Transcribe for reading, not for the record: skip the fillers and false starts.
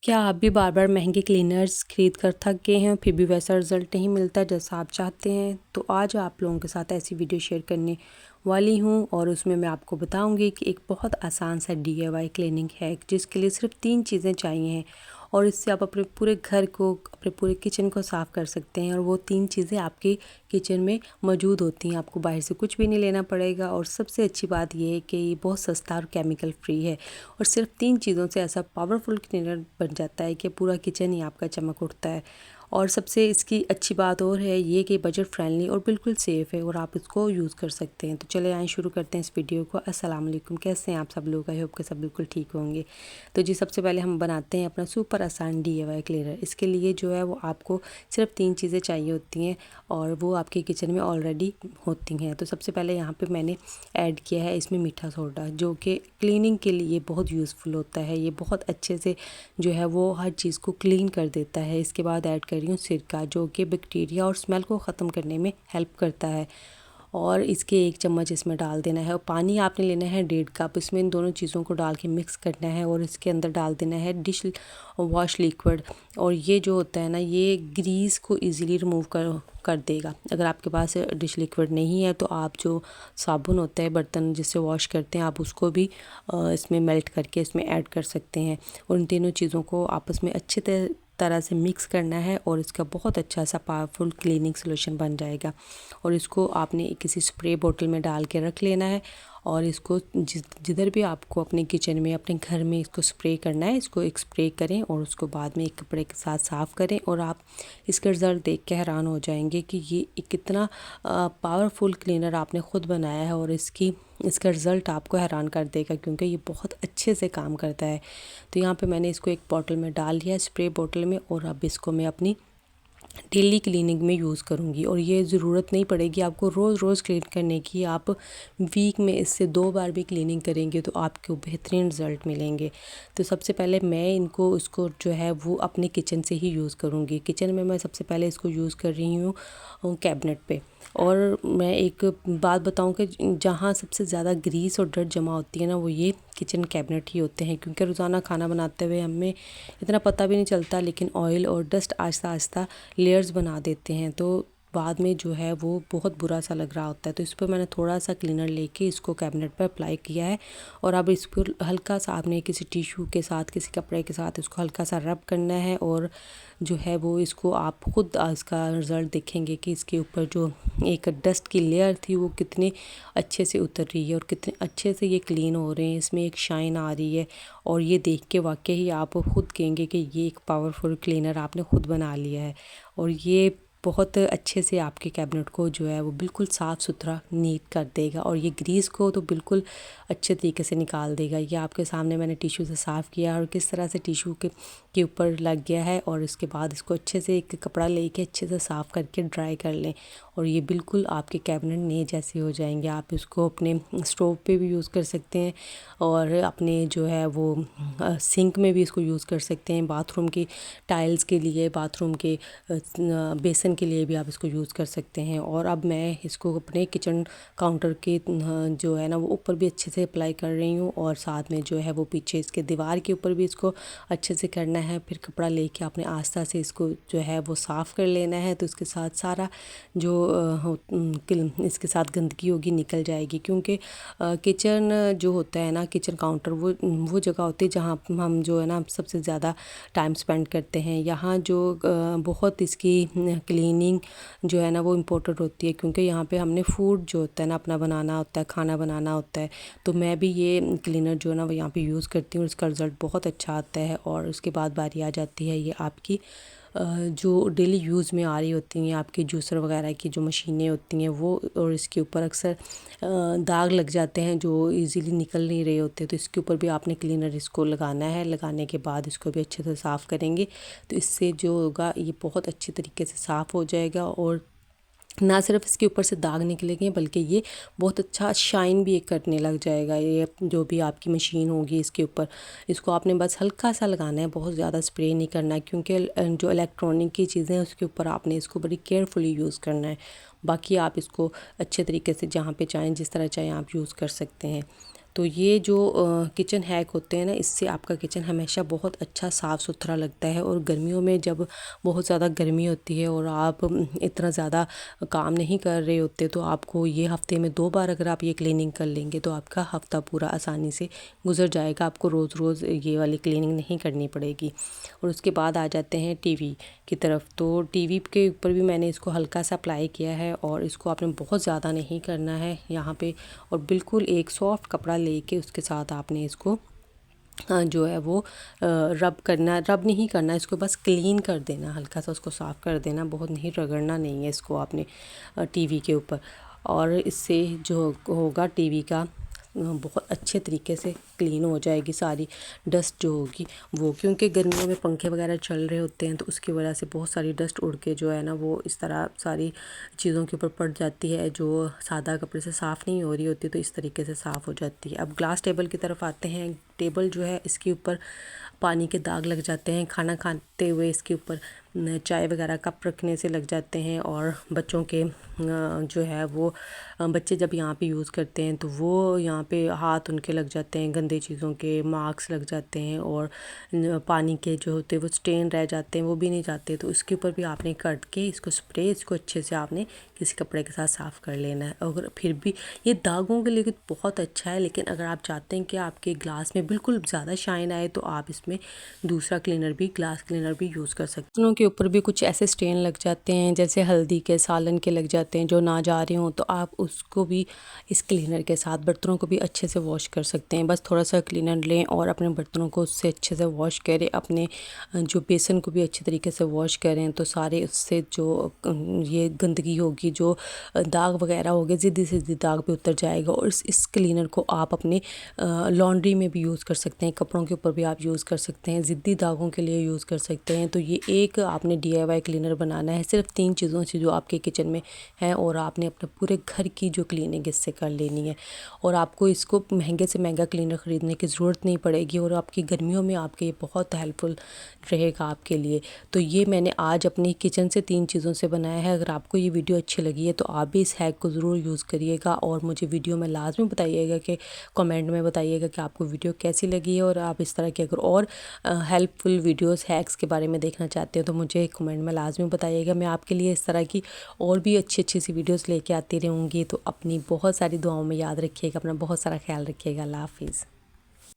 क्या आप भी बार बार महंगे क्लीनर्स खरीद कर थक गए हैं फिर भी वैसा रिज़ल्ट नहीं मिलता जैसा आप चाहते हैं? तो आज आप लोगों के साथ ऐसी वीडियो शेयर करने वाली हूं और उसमें मैं आपको बताऊंगी कि एक बहुत आसान सा DIY क्लीनिंग हैक जिसके लिए सिर्फ 3 चीज़ें चाहिए हैं और इससे आप अपने पूरे घर को, अपने पूरे किचन को साफ़ कर सकते हैं और वो 3 चीज़ें आपके किचन में मौजूद होती हैं। आपको बाहर से कुछ भी नहीं लेना पड़ेगा और सबसे अच्छी बात ये है कि ये बहुत सस्ता और केमिकल फ्री है और सिर्फ 3 चीज़ों से ऐसा पावरफुल क्लीनर बन जाता है कि पूरा किचन ही आपका चमक उठता है। और सबसे इसकी अच्छी बात और है ये कि बजट फ्रेंडली और बिल्कुल सेफ़ है और आप इसको यूज़ कर सकते हैं। तो चले आए शुरू करते हैं इस वीडियो को। अस्सलाम वालेकुम, कैसे हैं आप सब लोग? आई होप के सब बिल्कुल ठीक होंगे। तो जी सबसे पहले हम बनाते हैं अपना सुपर आसान DIY क्लीनर। इसके लिए जो है वो आपको सिर्फ 3 चीज़ें चाहिए होती हैं और वो आपके किचन में ऑलरेडी होती हैं। तो सबसे पहले यहाँ पे मैंने ऐड किया है इसमें मीठा सोडा, जो कि क्लीनिंग के लिए बहुत यूज़फुल होता है। ये बहुत अच्छे से जो है वो हर चीज़ को क्लीन कर देता है। इसके बाद ऐड कर रही हूँ सिरका, जो कि बैक्टीरिया और स्मेल को ख़त्म करने में हेल्प करता है। और इसके 1 चम्मच इसमें डाल देना है और पानी आपने लेना है 1.5 कप। इसमें इन दोनों चीज़ों को डाल के मिक्स करना है और इसके अंदर डाल देना है डिश वॉश लिक्विड। और ये जो होता है ना, ये ग्रीस को इजीली रिमूव कर देगा। अगर आपके पास डिश लिक्विड नहीं है तो आप जो साबुन होता है बर्तन जिससे वॉश करते हैं, आप उसको भी इसमें मेल्ट करके इसमें ऐड कर सकते हैं। और इन तीनों चीज़ों को आपस में अच्छे तरह से मिक्स करना है और इसका बहुत अच्छा सा पावरफुल क्लीनिंग सॉल्यूशन बन जाएगा। और इसको आपने किसी स्प्रे बोतल में डाल के रख लेना है और इसको जिधर भी आपको अपने किचन में, अपने घर में इसको स्प्रे करना है, इसको एक स्प्रे करें और उसको बाद में एक कपड़े के साथ साफ़ करें और आप इसका रिज़ल्ट देख के हैरान हो जाएंगे कि ये कितना पावरफुल क्लीनर आपने ख़ुद बनाया है और इसका रिज़ल्ट आपको हैरान कर देगा क्योंकि ये बहुत अच्छे से काम करता है। तो यहाँ पे मैंने इसको एक बोतल में डाल लिया, स्प्रे बोतल में, और अब इसको मैं अपनी डेली क्लीनिंग में यूज़ करूँगी। और ये ज़रूरत नहीं पड़ेगी आपको रोज़ रोज़ क्लीन करने की। आप वीक में इससे 2 बार भी क्लीनिंग करेंगे तो आपको बेहतरीन रिज़ल्ट मिलेंगे। तो सबसे पहले मैं उसको जो है वो अपने किचन से ही यूज़ करूँगी। किचन में मैं सबसे पहले इसको यूज़ कर रही हूँ कैबिनेट पे। और मैं एक बात बताऊँ कि जहाँ सबसे ज़्यादा ग्रीस और डर्ट जमा होती है ना, वो ये किचन कैबिनेट ही होते हैं, क्योंकि रोज़ाना खाना बनाते हुए हमें इतना पता भी नहीं चलता, लेकिन ऑयल और डस्ट आहिस्ता आहिस्ता लेयर्स बना देते हैं तो बाद में जो है वो बहुत बुरा सा लग रहा होता है। तो इस पर मैंने थोड़ा सा क्लीनर लेके इसको कैबिनेट पर अप्लाई किया है और अब इस पर हल्का सा आपने किसी टिश्यू के साथ, किसी कपड़े के साथ इसको हल्का सा रब करना है और जो है वो इसको आप खुद इसका रिज़ल्ट देखेंगे कि इसके ऊपर जो एक डस्ट की लेयर थी वो कितने अच्छे से उतर रही है और कितने अच्छे से ये क्लीन हो रहे हैं। इसमें एक शाइन आ रही है और ये देख के वाकई ही आप खुद कहेंगे कि ये एक पावरफुल क्लीनर आपने खुद बना लिया है। और ये बहुत अच्छे से आपके कैबिनेट को जो है वो बिल्कुल साफ़ सुथरा नीट कर देगा और ये ग्रीस को तो बिल्कुल अच्छे तरीके से निकाल देगा। ये आपके सामने मैंने टिश्यू से साफ़ किया और किस तरह से टिश्यू के ऊपर लग गया है। और इसके बाद इसको अच्छे से एक कपड़ा लेके अच्छे से साफ़ करके ड्राई कर लें और ये बिल्कुल आपके कैबिनेट नए जैसे हो जाएंगे। आप इसको अपने स्टोव पे भी यूज़ कर सकते हैं और अपने जो है वो सिंक में भी इसको यूज़ कर सकते हैं। बाथरूम की टाइल्स के लिए, बाथरूम के बेसन के लिए भी आप इसको यूज़ कर सकते हैं। और अब मैं इसको अपने किचन काउंटर के जो है ना वो ऊपर भी अच्छे से अप्लाई कर रही हूँ और साथ में जो है वो पीछे इसके दीवार के ऊपर भी इसको अच्छे से करना है। फिर कपड़ा लेके आपने आस्ता से इसको जो है वो साफ़ कर लेना है तो इसके साथ सारा जो इसके साथ गंदगी होगी निकल जाएगी, क्योंकि किचन जो होता है ना, किचन काउंटर वो जगह होती है जहाँ हम जो है ना सबसे ज़्यादा टाइम स्पेंड करते हैं। यहाँ जो बहुत इसकी क्लीनिंग जो है ना वो इम्पोर्टेंट होती है, क्योंकि यहाँ पे हमने फूड जो होता है ना अपना बनाना होता है, खाना बनाना होता है। तो मैं भी ये क्लीनर जो है ना वो यहाँ पे यूज़ करती हूँ, इसका रिज़ल्ट बहुत अच्छा आता है। और उसके बाद बारी आ जाती है ये आपकी जो डेली यूज़ में आ रही होती हैं आपकी जूसर वगैरह की जो मशीनें होती हैं वो, और इसके ऊपर अक्सर दाग लग जाते हैं जो इजीली निकल नहीं रहे होते। तो इसके ऊपर भी आपने क्लीनर इसको लगाना है। लगाने के बाद इसको भी अच्छे से साफ़ करेंगे तो इससे जो होगा ये बहुत अच्छे तरीके से साफ़ हो जाएगा और ना सिर्फ इसके ऊपर से दाग निकलेंगे बल्कि ये बहुत अच्छा शाइन भी करने लग जाएगा। ये जो भी आपकी मशीन होगी इसके ऊपर, इसको आपने बस हल्का सा लगाना है, बहुत ज़्यादा स्प्रे नहीं करना है, क्योंकि जो इलेक्ट्रॉनिक की चीज़ें हैं उसके ऊपर आपने इसको बड़ी केयरफुली यूज़ करना है। बाकी आप इसको अच्छे तरीके से जहाँ पे चाहें, जिस तरह चाहें आप यूज़ कर सकते हैं। तो ये जो किचन हैक होते हैं ना, इससे आपका किचन हमेशा बहुत अच्छा साफ़ सुथरा लगता है। और गर्मियों में जब बहुत ज़्यादा गर्मी होती है और आप इतना ज़्यादा काम नहीं कर रहे होते, तो आपको ये हफ्ते में 2 बार अगर आप ये क्लीनिंग कर लेंगे तो आपका हफ्ता पूरा आसानी से गुजर जाएगा। आपको रोज़ रोज़ ये वाली क्लीनिंग नहीं करनी पड़ेगी। और उसके बाद आ जाते हैं टीवी की तरफ। तो टीवी के ऊपर भी मैंने इसको हल्का सा अप्लाई किया है और इसको आपने बहुत ज़्यादा नहीं करना है यहाँ पे। और बिल्कुल एक सॉफ्ट कपड़ा लेके उसके साथ आपने इसको जो है वो रब नहीं करना, इसको बस क्लीन कर देना, हल्का सा उसको साफ़ कर देना, बहुत नहीं रगड़ना नहीं है इसको आपने टीवी के ऊपर। और इससे जो होगा टीवी का बहुत अच्छे तरीके से क्लीन हो जाएगी सारी डस्ट जो होगी वो, क्योंकि गर्मियों में पंखे वगैरह चल रहे होते हैं तो उसकी वजह से बहुत सारी डस्ट उड़ के जो है ना वो इस तरह सारी चीज़ों के ऊपर पड़ जाती है, जो सादा कपड़े से साफ़ नहीं हो रही होती, तो इस तरीके से साफ़ हो जाती है। अब ग्लास टेबल की तरफ आते हैं। टेबल जो है इसके ऊपर पानी के दाग लग जाते हैं, खाना खाते हुए इसके ऊपर चाय वगैरह कप रखने से लग जाते हैं। और बच्चों के जो है वो बच्चे जब यहाँ पे यूज़ करते हैं तो वो यहाँ पे हाथ उनके लग जाते हैं, गंदे चीज़ों के मार्क्स लग जाते हैं और पानी के जो होते हैं वो स्टेन रह जाते हैं, वो भी नहीं जाते। तो इसके ऊपर भी आपने कट के इसको स्प्रे इसको अच्छे से आपने किसी कपड़े के साथ साफ़ कर लेना है। अगर फिर भी ये दागों के लिए बहुत अच्छा है, लेकिन अगर आप चाहते हैं कि आपके ग्लास में बिल्कुल ज़्यादा शाइन आए तो आप इसमें दूसरा क्लीनर भी, ग्लास क्लीनर भी यूज़ कर सकते हैं। बर्तनों के ऊपर भी कुछ ऐसे स्टेन लग जाते हैं, जैसे हल्दी के, सालन के लग जाते हैं जो ना जा रहे हों, तो आप उसको भी इस क्लीनर के साथ बर्तनों को भी अच्छे से वॉश कर सकते हैं। बस थोड़ा सा क्लीनर लें और अपने बर्तनों को उससे अच्छे से वॉश करें, अपने जो बेसन को भी अच्छे तरीके से वॉश करें, तो सारे उससे जो ये गंदगी होगी, जो दाग वगैरह होंगे, ज़िद्दी से ज़िद्दी दाग पे उतर जाएगा। और इस क्लीनर को आप अपने लॉन्ड्री में भी यूज़ कर सकते हैं, कपड़ों के ऊपर भी आप यूज़ कर सकते हैं, ज़िद्दी दागों के लिए यूज़ कर सकते हैं। तो ये एक आपने DIY क्लीनर बनाना है सिर्फ 3 चीज़ों से जो आपके किचन में है, और आपने अपने पूरे घर की जो क्लीनिंग इससे कर लेनी है। और आपको इसको महंगे से महंगा क्लीनर ख़रीदने की ज़रूरत नहीं पड़ेगी, और आपकी गर्मियों में आपके ये बहुत हेल्पफुल रहेगा आपके लिए। तो ये मैंने आज अपनी किचन से 3 चीज़ों से बनाया है। अगर आपको ये वीडियो अच्छी लगी है तो आप भी इस हैक को ज़रूर यूज़ करिएगा, और मुझे वीडियो में लाजमी बताइएगा कि कमेंट में बताइएगा कि आपको वीडियो कैसी लगी है। और आप इस तरह की अगर और हेल्पफुल वीडियोस हैक्स के बारे में देखना चाहते हो तो मुझे कमेंट में लाजमी बताइएगा। मैं आपके लिए इस तरह की और भी अच्छी अच्छी सी वीडियोस लेके आती रहूँगी। तो अपनी बहुत सारी दुआओं में याद रखिएगा, अपना बहुत सारा ख्याल रखिएगा। अल्लाह हाफिज़।